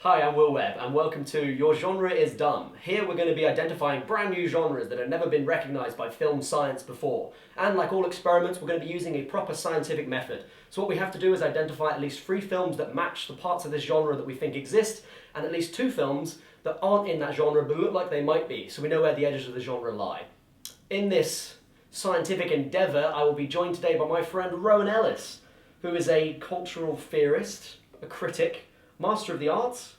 Hi, I'm Will Webb, and welcome to Your Genre is Dumb. Here we're going to be identifying brand new genres that have never been recognised by film science before. And like all experiments, we're going to be using a proper scientific method. So what we have to do is identify at least 3 films that match the parts of this genre that we think exist, and at least 2 films that aren't in that genre but look like they might be, so we know where the edges of the genre lie. In this scientific endeavour, I will be joined today by my friend Rowan Ellis, who is a cultural theorist, a critic, master of the arts.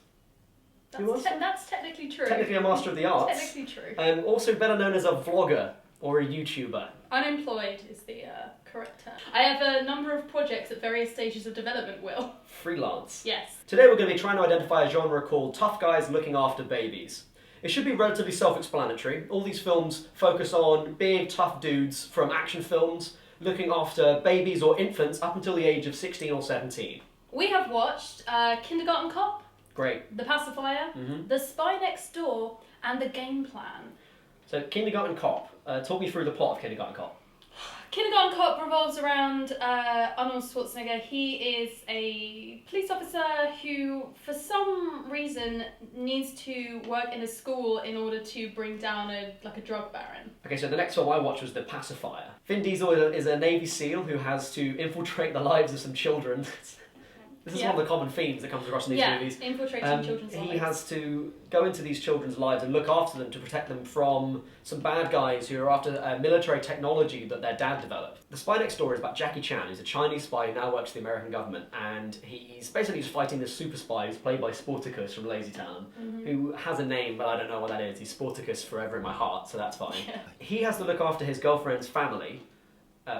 That's technically true. Technically a master of the arts. Technically true. Also better known as a vlogger or a YouTuber. Unemployed is the correct term. I have a number of projects at various stages of development, Will. Freelance. Yes. Today we're going to be trying to identify a genre called tough guys looking after babies. It should be relatively self-explanatory. All these films focus on big, tough dudes from action films looking after babies or infants up until the age of 16 or 17. We have watched Kindergarten Cop, Great. The Pacifier, The Spy Next Door, and The Game Plan. So, Kindergarten Cop. Talk me through the plot of Kindergarten Cop. Kindergarten Cop revolves around Arnold Schwarzenegger. He is a police officer who, for some reason, needs to work in a school in order to bring down a drug baron. Okay, so the next film I watched was The Pacifier. Vin Diesel is a Navy SEAL who has to infiltrate the lives of some children. This is one of the common themes that comes across in these movies. Infiltrating children's lives. He has to go into these children's lives and look after them to protect them from some bad guys who are after military technology that their dad developed. The Spy Next Door is about Jackie Chan, who's a Chinese spy who now works for the American government, and he's basically just fighting this super spy who's played by Sporticus from Lazy Town, who has a name, but I don't know what that is. He's Sporticus forever in my heart, so that's fine. Yeah. He has to look after his girlfriend's family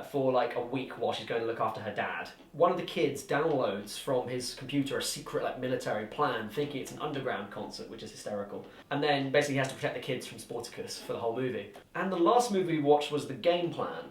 for like a week while she's going to look after her dad. One of the kids downloads from his computer a secret military plan, thinking it's an underground concert, which is hysterical. And then basically he has to protect the kids from Sporticus for the whole movie. And the last movie we watched was The Game Plan.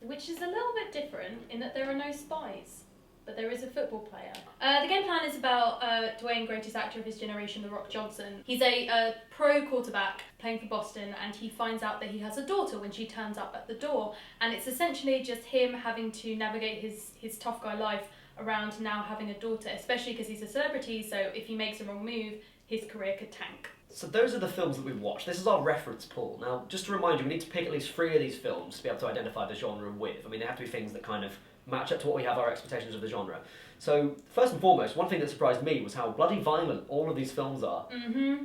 Which is a little bit different in that there are no spies, but there is a football player. The Game Plan is about Dwayne, greatest actor of his generation, The Rock Johnson. He's a pro quarterback playing for Boston, and he finds out that he has a daughter when she turns up at the door. And it's essentially just him having to navigate his tough guy life around now having a daughter, especially because he's a celebrity, so if he makes a wrong move, his career could tank. So those are the films that we've watched. This is our reference pool. Now, just to remind you, we need to pick at least 3 of these films to be able to identify the genre with. I mean, they have to be things that kind of match up to what we have our expectations of the genre. So, first and foremost, one thing that surprised me was how bloody violent all of these films are.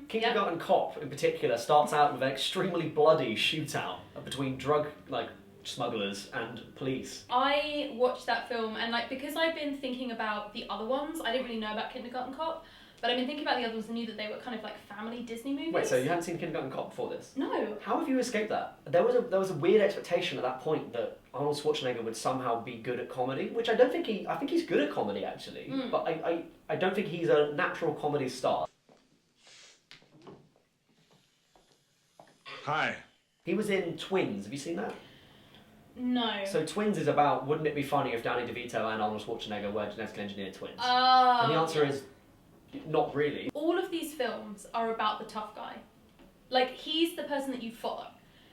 Kindergarten Cop, in particular, starts out with an extremely bloody shootout between drug, smugglers and police. I watched that film, and because I've been thinking about the other ones, I didn't really know about Kindergarten Cop, but I've been thinking about the other ones and knew that they were kind of like family Disney movies. Wait, so you hadn't seen Kindergarten Cop before this? No. How have you escaped that? There was a weird expectation at that point that Arnold Schwarzenegger would somehow be good at comedy, which I don't think I think he's good at comedy actually, but I don't think he's a natural comedy star. Hi. He was in Twins, have you seen that? No. So Twins is about, wouldn't it be funny if Danny DeVito and Arnold Schwarzenegger were genetically engineered twins? And the answer is, not really. All of these films are about the tough guy. He's the person that you follow.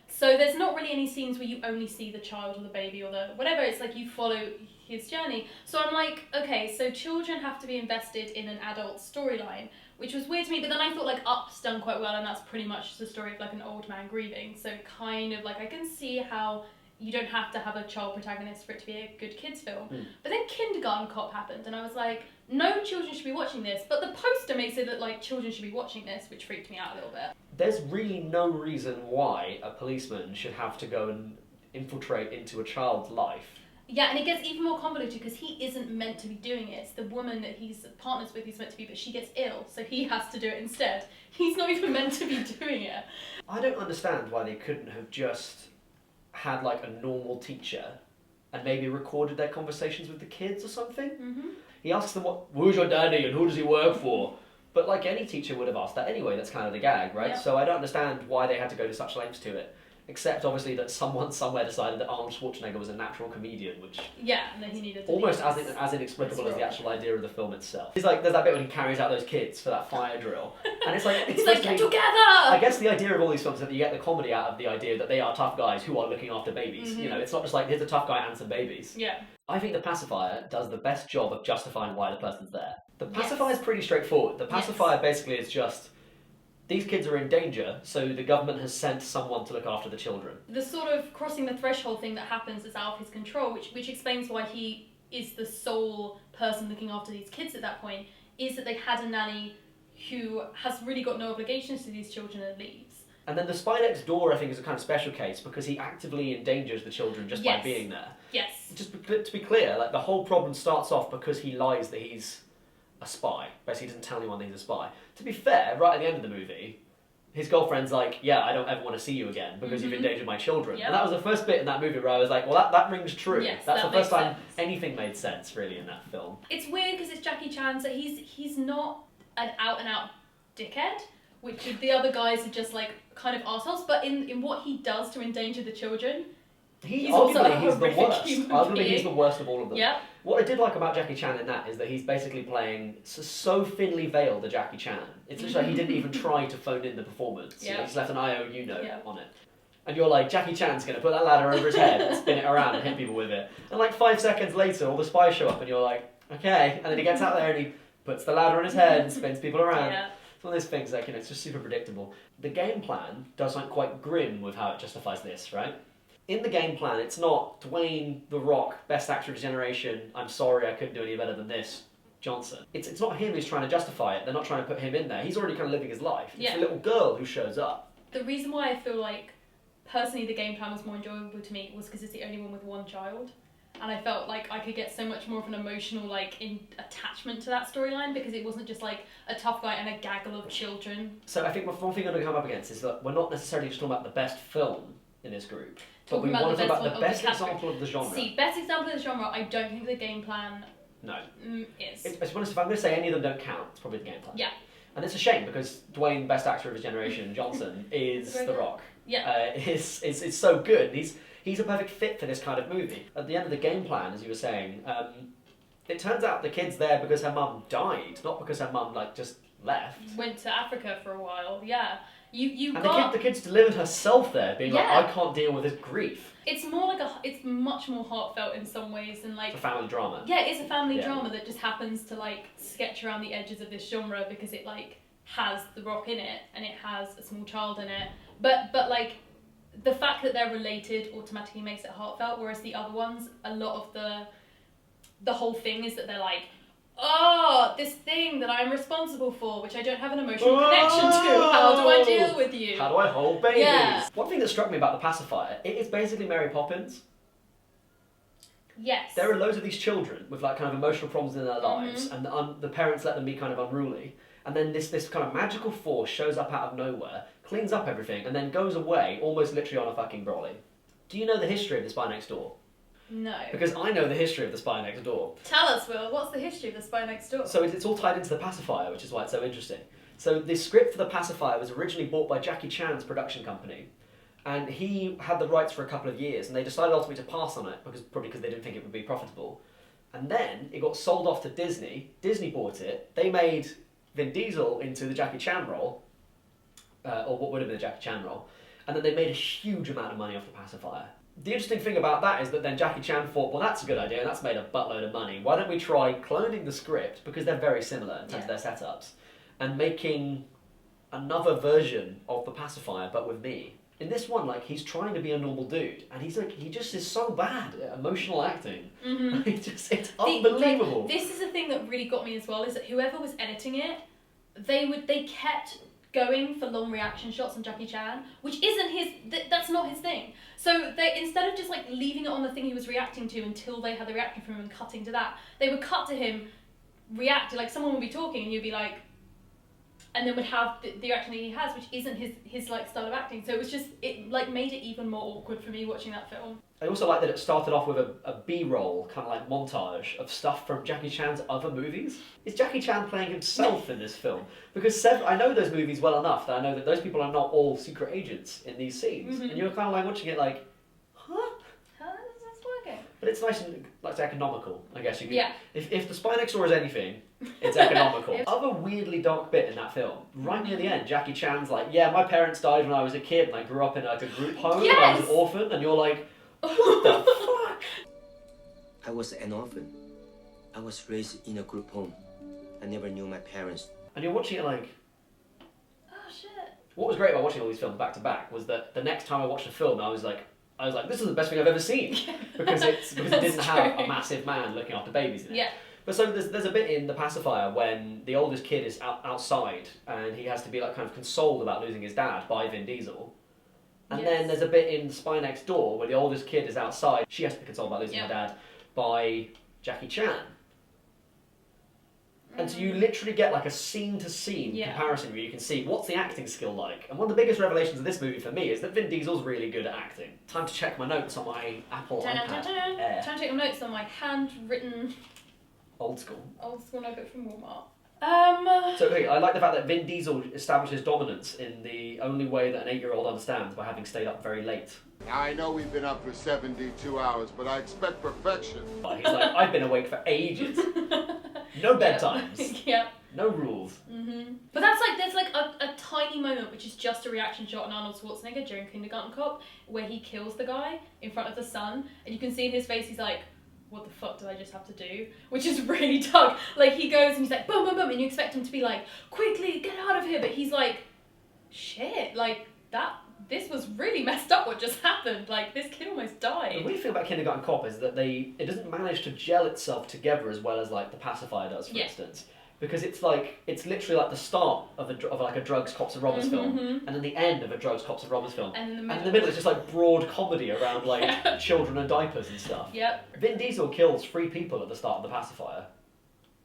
So there's not really any scenes where you only see the child or the baby or the whatever. It's you follow his journey. So I'm like, okay, so children have to be invested in an adult storyline, which was weird to me. But then I thought Up's done quite well, and that's pretty much just the story of an old man grieving. So kind of I can see how you don't have to have a child protagonist for it to be a good kids film. But then Kindergarten Cop happened, and I was like, no children should be watching this. But the poster makes it that children should be watching this, which freaked me out a little bit. There's really no reason why a policeman should have to go and infiltrate into a child's life. Yeah, and it gets even more convoluted because he isn't meant to be doing it. It's the woman that he's partners with he's meant to be, but she gets ill, so he has to do it instead. He's not even meant to be doing it. I don't understand why they couldn't have just had a normal teacher and maybe recorded their conversations with the kids or something. He asks them, who's your daddy and who does he work for? But any teacher would have asked that anyway. That's kind of the gag, right? Yeah. So I don't understand why they had to go to such lengths to it. Except obviously that someone somewhere decided that Arnold Schwarzenegger was a natural comedian, which yeah, and then he needed to almost as inexplicable as the actual idea of the film itself. It's there's that bit when he carries out those kids for that fire drill, and it's he's get together. I guess the idea of all these films is that you get the comedy out of the idea that they are tough guys who are looking after babies. You know, it's not just here's a tough guy and some babies. Yeah. I think The Pacifier does the best job of justifying why the person's there. The pacifier is pretty straightforward. The pacifier basically is just, these kids are in danger, so the government has sent someone to look after the children. The sort of crossing the threshold thing that happens is out of his control, which explains why he is the sole person looking after these kids at that point, is that they had a nanny who has really got no obligations to these children and leaves. And then the spy next door, I think, is a kind of special case because he actively endangers the children just by being there. Yes. Just to be clear, like the whole problem starts off because he lies that he's a spy. Basically, he doesn't tell anyone that he's a spy. To be fair, right at the end of the movie, his girlfriend's like, yeah, I don't ever want to see you again because you've endangered my children. Yep. And that was the first bit in that movie where I was like, well, that rings true. Yes, That's that the first time makes sense. anything made sense, really, in that film. It's weird because it's Jackie Chan, so he's not an out-and-out dickhead, which the other guys are just like kind of arseholes, but in what he does to endanger the children, he's also a he's the horrific worst. human Arguably, being. he's the worst of all of them. Yep. What I did like about Jackie Chan in that is that he's basically playing so thinly veiled a Jackie Chan. It's literally like he didn't even try to phone in the performance. Yeah. He just left an IOU note Yeah. on it. And you're like, Jackie Chan's going to put that ladder over his head and spin it around and hit people with it. And like 5 seconds later, all the spies show up and you're like, okay. And then he gets out there and he puts the ladder on his head and spins people around. Yeah. It's one of those things, like, you know, it's just super predictable. The game plan does something quite grim with how it justifies this, right? In the game plan, it's not Dwayne The Rock, best actor of his generation, I'm sorry I couldn't do any better than this, Johnson. It's not him who's trying to justify it, they're not trying to put him in there, he's already kind of living his life. It's Yeah. the little girl who shows up. The reason why I feel like, personally, the game plan was more enjoyable to me was because it's the only one with one child. And I felt like I could get so much more of an emotional attachment to that storyline because it wasn't just like a tough guy and a gaggle of children. So I think one thing I'm going to come up against is that we're not necessarily just talking about the best film in this group, but we Talking about want to the talk about best the one of best the category. example of the genre. See, best example of the genre, I don't think the game plan No. is. To be honest, if I'm going to say any of them don't count, it's probably the game plan. Yeah. And it's a shame because Dwayne, best actor of his generation, Johnson, is The Rock. Yeah. Is so good. He's a perfect fit for this kind of movie. At the end of the game plan, as you were saying, it turns out the kid's there because her mum died, not because her mum just left. Went to Africa for a while. Yeah. You And got. the kid's delivered herself there, being like, I can't deal with this grief. It's more like it's much more heartfelt in some ways than like. It's a family drama. Yeah, it's a family drama that just happens to sketch around the edges of this genre because it has The Rock in it and it has a small child in it. But the fact that they're related automatically makes it heartfelt, whereas the other ones, a lot of the whole thing is that they're like, oh, this thing that I'm responsible for, which I don't have an emotional connection to. How do I deal with you? How do I hold babies? Yeah. One thing that struck me about the pacifier, it is basically Mary Poppins. Yes. There are loads of these children with kind of emotional problems in their lives, and the parents let them be kind of unruly. And then this kind of magical force shows up out of nowhere, cleans up everything, and then goes away, almost literally on a fucking brolly. Do you know the history of The Spy Next Door? No. Because I know the history of The Spy Next Door. Tell us, Will, what's the history of The Spy Next Door? So it's all tied into the pacifier, which is why it's so interesting. So the script for the pacifier was originally bought by Jackie Chan's production company, and he had the rights for a couple of years, and they decided ultimately to pass on it, probably because they didn't think it would be profitable. And then it got sold off to Disney. Disney bought it. They made Vin Diesel into the Jackie Chan role, or what would have been the Jackie Chan role, and then they made a huge amount of money off the pacifier. The interesting thing about that is that then Jackie Chan thought, well, that's a good idea, and that's made a buttload of money. Why don't we try cloning the script, because they're very similar in terms of their setups, and making another version of the pacifier, but with me. In this one, he's trying to be a normal dude, and he just is so bad at emotional acting. Mm-hmm. It's unbelievable. This is the thing that really got me as well, is that whoever was editing it, they kept going for long reaction shots on Jackie Chan, which isn't that's not his thing. So they, instead of just leaving it on the thing he was reacting to until they had the reaction from him and cutting to that, they would cut to him react, someone would be talking and he'd be like, and then would have the reaction that he has, which isn't his style of acting. So it was just, it made it even more awkward for me watching that film. I also like that it started off with a B-roll, kind of montage of stuff from Jackie Chan's other movies. Is Jackie Chan playing himself in this film? Because I know those movies well enough that I know that those people are not all secret agents in these scenes. And you're kind of watching it huh? How is this working? But it's nice and it's economical, I guess you could. Yeah. If The Spy Next Door is anything, it's economical. Other weirdly dark bit in that film, right near the end, Jackie Chan's yeah, my parents died when I was a kid and I grew up in a group home and I was an orphan, and you're like, what the fuck? I was an orphan. I was raised in a group home. I never knew my parents. And you're watching it like... Oh shit. What was great about watching all these films back to back was that the next time I watched a film, I was like, this is the best thing I've ever seen. Because it didn't have a massive man looking after babies in it. Yeah. But so there's a bit in The Pacifier when the oldest kid is outside and he has to be like kind of consoled about losing his dad by Vin Diesel. And then there's a bit in Spy Next Door where the oldest kid is outside. She has to be consoled about losing her dad by Jackie Chan. And so you literally get like a scene-to-scene comparison where you can see what's the acting skill like. And one of the biggest revelations of this movie for me is that Vin Diesel's really good at acting. Time to check my notes on my Apple iPad Air. Time to take my notes on my handwritten... Old school notebook from Walmart. So okay, I like the fact that Vin Diesel establishes dominance in the only way that an 8-year-old understands, by having stayed up very late. Now, I know we've been up for 72 hours, but I expect perfection. He's like, I've been awake for ages. No bedtimes. Yep. No rules. But that's like, there's like a tiny moment which is just a reaction shot on Arnold Schwarzenegger during Kindergarten Cop where he kills the guy in front of the son, and you can see in his face he's like, what the fuck did I just have to do? Which is really Doug. Like, he goes and he's like, boom, boom, boom, and you expect him to be like, quickly, get out of here, but he's like, shit, like, this was really messed up what just happened. Like, this kid almost died. The weird thing about Kindergarten Cop is that it doesn't manage to gel itself together as well as, like, The Pacifier does, for instance. Because it's literally like the start of a drugs, cops and robbers film, and then the end of a drugs, cops and robbers film. And in the middle is just like broad comedy around like children and diapers and stuff. Yep. Vin Diesel kills 3 people at the start of The Pacifier.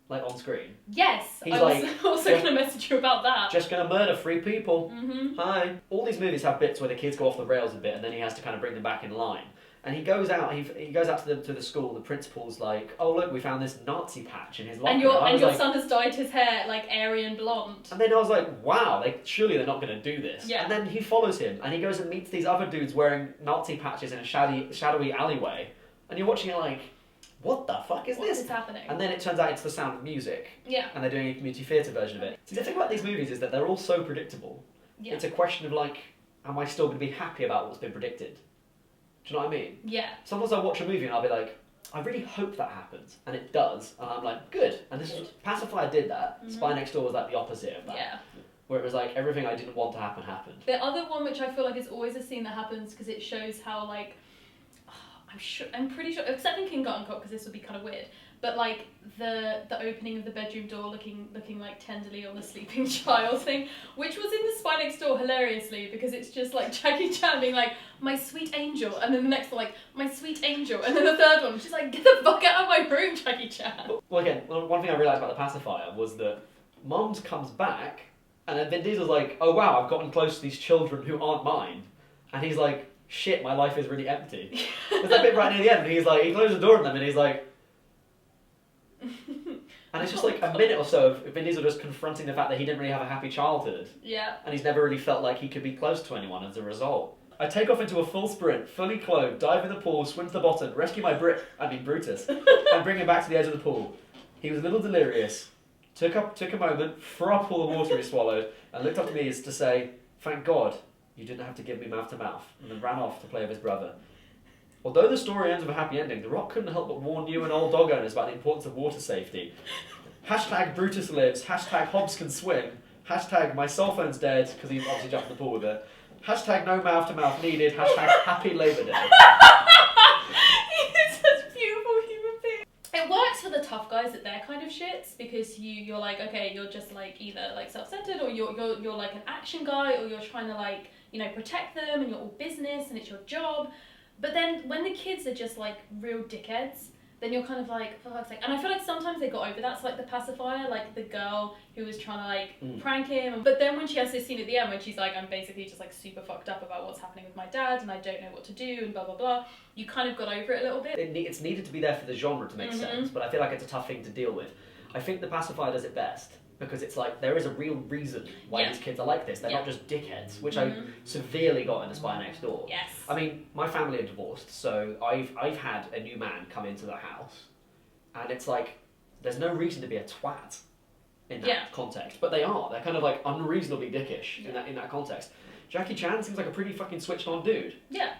Like, on screen. Yes, He's I was also going to message you about that. Just going to murder 3 people. Hi. All these movies have bits where the kids go off the rails a bit and then he has to kind of bring them back in line. And he goes out to the school, the principal's like, oh look, we found this Nazi patch in his locker. And your son has dyed his hair like Aryan blonde. And then I was like, wow, surely they're not going to do this. Yeah. And then he follows him and he goes and meets these other dudes wearing Nazi patches in a shadowy alleyway. And you're watching it like, what the fuck is this? What is happening? And then it turns out it's The Sound of Music. Yeah. And they're doing a community theatre version of it. See, the thing about these movies is that they're all so predictable. Yeah. It's a question of like, am I still going to be happy about what's been predicted? Do you know what I mean? Yeah. Sometimes I watch a movie and I'll be like, I really hope that happens. And it does. And I'm like, good. And Pacifier did that. Spy Next Door was like the opposite of that. Yeah. Where it was like, everything I didn't want to happen happened. The other one which I feel like is always a scene that happens because it shows how like, I'm pretty sure, except in Kindergarten Cop because this would be kind of weird, but like the opening of the bedroom door looking like tenderly on the sleeping child thing, which was in the Spy Next Door hilariously because it's just like Jackie Chan being like, my sweet angel, and then the next one like, my sweet angel, and then the third one, she's like, get the fuck out of my room, Jackie Chan. Well, again, one thing I realised about The Pacifier was that Mums comes back and then Vin Diesel's like, oh wow, I've gotten close to these children who aren't mine. And he's like, shit, my life is really empty. There's that bit right near the end, and he closes the door on them, and he's like... And it's just like a minute or so of Vin Diesel just confronting the fact that he didn't really have a happy childhood. Yeah. And he's never really felt like he could be close to anyone as a result. I take off into a full sprint, fully clothed, dive in the pool, swim to the bottom, rescue my Brutus, and bring him back to the edge of the pool. He was a little delirious, took a moment, threw up all the water he swallowed, and looked up at me as to say, thank God, you didn't have to give me mouth to mouth, and then ran off to play with his brother. Although the story ends with a happy ending, The Rock couldn't help but warn you and old dog owners about the importance of water safety. Hashtag Brutus lives, hashtag Hobbs can swim, hashtag my cell phone's dead, because he obviously jumped in the pool with it, hashtag no mouth to mouth needed, hashtag happy Labour Day. He's such a beautiful human being. It works for the tough guys at their kind of shits because you're like, okay, you're just like either like self-centered or you're like an action guy or you're trying to like, you know, protect them and you're all business and it's your job. But then when the kids are just like real dickheads, then you're kind of like, for fuck's sake. And I feel like sometimes they got over that. So like The Pacifier, like the girl who was trying to like prank him. But then when she has this scene at the end when she's like, I'm basically just like super fucked up about what's happening with my dad and I don't know what to do and blah, blah, blah. You kind of got over it a little bit. It's needed to be there for the genre to make sense, but I feel like it's a tough thing to deal with. I think The Pacifier does it best. Because it's like, there is a real reason why these kids are like this. They're not just dickheads, which I severely got in The Spy Next Door. Yes. I mean, my family are divorced, so I've had a new man come into the house, and it's like, there's no reason to be a twat in that context. But they are. They're kind of like unreasonably dickish in that context. Jackie Chan seems like a pretty fucking switched on dude. Yeah.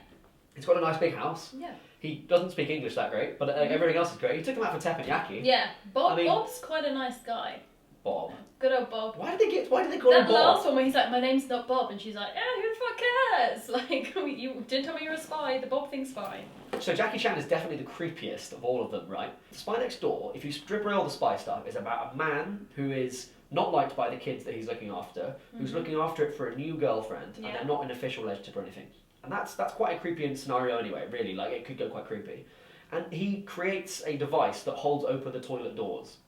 He's got a nice big house. Yeah. He doesn't speak English that great, but everything else is great. He took him out for teppanyaki. Yeah. I mean, Bob's quite a nice guy. Bob. Good old Bob. Why did they call him That Bob? last one where he's like, my name's not Bob, and she's like, who the fuck cares? Like, you didn't tell me you're a spy, the Bob thing's fine. So Jackie Chan is definitely the creepiest of all of them, right? The Spy Next Door, if you strip away all the spy stuff, is about a man who is not liked by the kids that he's looking after, who's looking after it for a new girlfriend, and they're not an official relationship or anything. And that's quite a creepy scenario anyway, really, like it could go quite creepy. And he creates a device that holds open the toilet doors.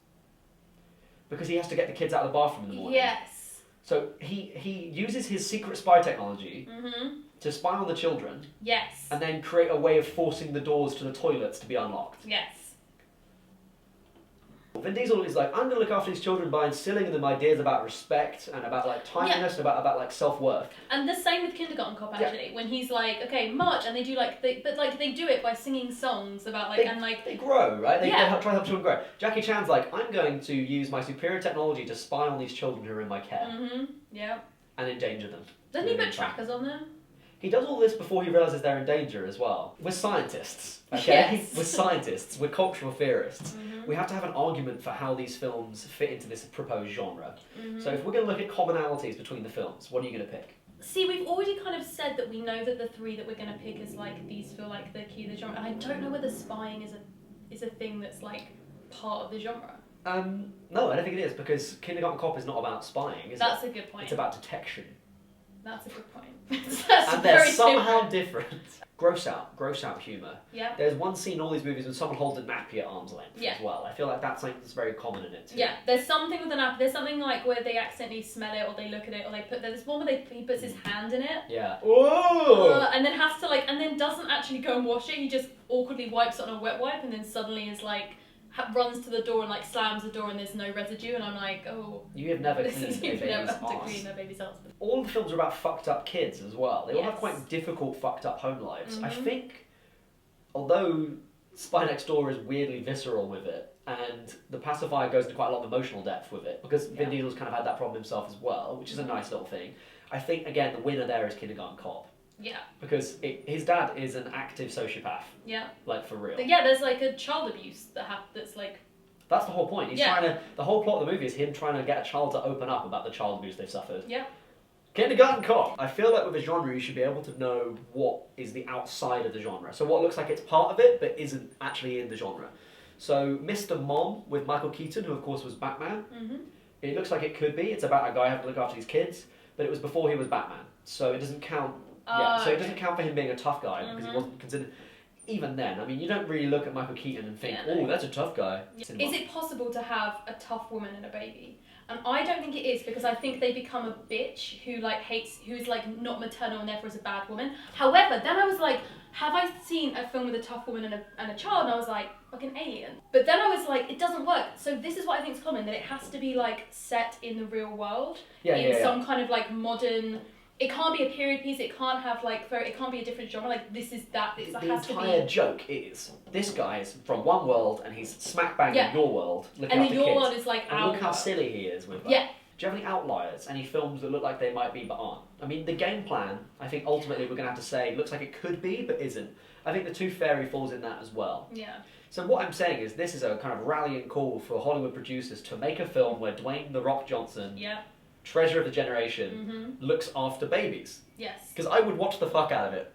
Because he has to get the kids out of the bathroom in the morning. Yes. So he uses his secret spy technology to spy on the children. Yes. And then create a way of forcing the doors to the toilets to be unlocked. Yes. Vin Diesel is like, I'm going to look after these children by instilling in them ideas about respect and about like timeliness and about like self-worth. And the same with Kindergarten Cop actually, when he's like, okay, march, and they do like, they do it by singing songs about like, they grow, right? They try to help children grow. Jackie Chan's like, I'm going to use my superior technology to spy on these children who are in my care. Yeah. And endanger them. Doesn't he put trackers on them? He does all this before he realises they're in danger as well. We're scientists, okay? Yes. We're scientists, we're cultural theorists. We have to have an argument for how these films fit into this proposed genre. So if we're going to look at commonalities between the films, what are you going to pick? See, we've already kind of said that we know that the three that we're going to pick is like, these feel like the key of the genre. And I don't know whether spying is a thing that's like part of the genre. No, I don't think it is, because Kindergarten Cop is not about spying, is That's it? a good point. It's about detection. That's a good point. And they're somehow different. Gross out humour. Yeah. There's one scene in all these movies when someone holds a nappy at arm's length as well. I feel like that's something that's very common in it too. Yeah, there's something with an nappy. There's something like where they accidentally smell it, or they look at it, or they put. There's one where he puts his hand in it. Yeah. Whoa! And then has to and then doesn't actually go and wash it. He just awkwardly wipes it on a wet wipe, and then suddenly is like. Runs to the door and like slams the door and there's no residue, and I'm like, oh. You have never cleaned a You've baby's never had to arse. clean a baby's arse. All the films are about fucked up kids as well. They all have Yes. quite difficult fucked up home lives. I think, although Spy Next Door is weirdly visceral with it, and The Pacifier goes into quite a lot of emotional depth with it, because Vin Diesel's kind of had that problem himself as well, which is a nice little thing. I think, again, the winner there is Kindergarten Cop. Yeah. Because his dad is an active sociopath. Yeah. Like, for real. But yeah, there's like a child abuse that's like. That's the whole point. He's trying to. The whole plot of the movie is him trying to get a child to open up about the child abuse they've suffered. Yeah. Kindergarten Cop. I feel like with a genre, you should be able to know what is the outside of the genre. So what looks like it's part of it, but isn't actually in the genre. So Mr. Mom with Michael Keaton, who of course was Batman. It looks like it could be. It's about a guy having to look after his kids, but it was before he was Batman, so it doesn't count. So it doesn't count for him being a tough guy because he wasn't considered. Even then, I mean, you don't really look at Michael Keaton and think, oh, that's a tough guy. Is it possible to have a tough woman and a baby? And I don't think it is, because I think they become a bitch who like who's like not maternal and therefore is a bad woman. However, then I was like, have I seen a film with a tough woman and a child? And I was like, fucking Alien. But then I was like, it doesn't work. So this is what I think is common, that it has to be like set in the real world. Some kind of like modern. It can't be a period piece. It can't have like it can't be a different genre. Like this is that. It the has entire to be. joke is this guy is from one world and he's smack bang in your world. Looking And after your kids. world is like and our look how world. silly he is with that. Yeah. Do you have any outliers? Any films that look like they might be but aren't? I mean, the game plan. I think ultimately we're gonna have to say looks like it could be but isn't. I think The Tooth Fairy falls in that as well. Yeah. So what I'm saying is this is a kind of rallying call for Hollywood producers to make a film where Dwayne "The Rock" Johnson. Yeah. Treasure of the generation, looks after babies. Yes. Because I would watch the fuck out of it.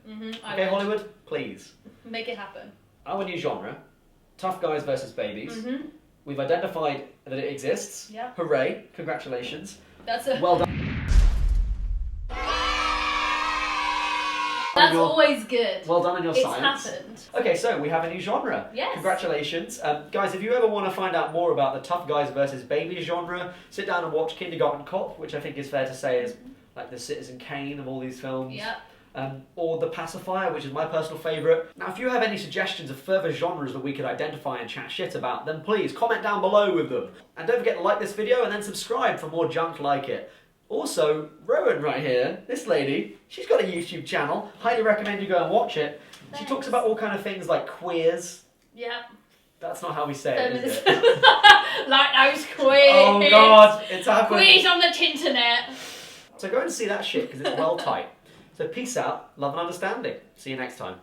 Okay, Hollywood, please. Make it happen. Our new genre, tough guys versus babies. We've identified that it exists. Yeah. Hooray! Congratulations. That's a. Well done. That's always good. Well done on your It's science. happened. Okay, so we have a new genre. Yes. Congratulations. Guys, if you ever want to find out more about the tough guys versus babies genre, sit down and watch Kindergarten Cop, which I think is fair to say is like the Citizen Kane of all these films. Yep. Or The Pacifier, which is my personal favourite. Now, if you have any suggestions of further genres that we could identify and chat shit about, then please comment down below with them. And don't forget to like this video and then subscribe for more junk like it. Also, Rowan right here, this lady, she's got a YouTube channel. Highly recommend you go and watch it. Thanks. She talks about all kind of things like queers. Yep. That's not how we say it, is it? Like those queers. Oh god, it's happened. Queers on the tinternet. So go and see that shit because it's well tight. So peace out, love and understanding. See you next time.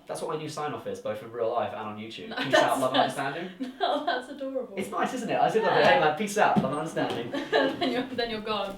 That's what my new sign-off is, both in real life and on YouTube. No, Peace out, love and understanding. No, that's adorable. It's nice, isn't it? I said, love it. Hey man, peace out, love and understanding. Then you're gone.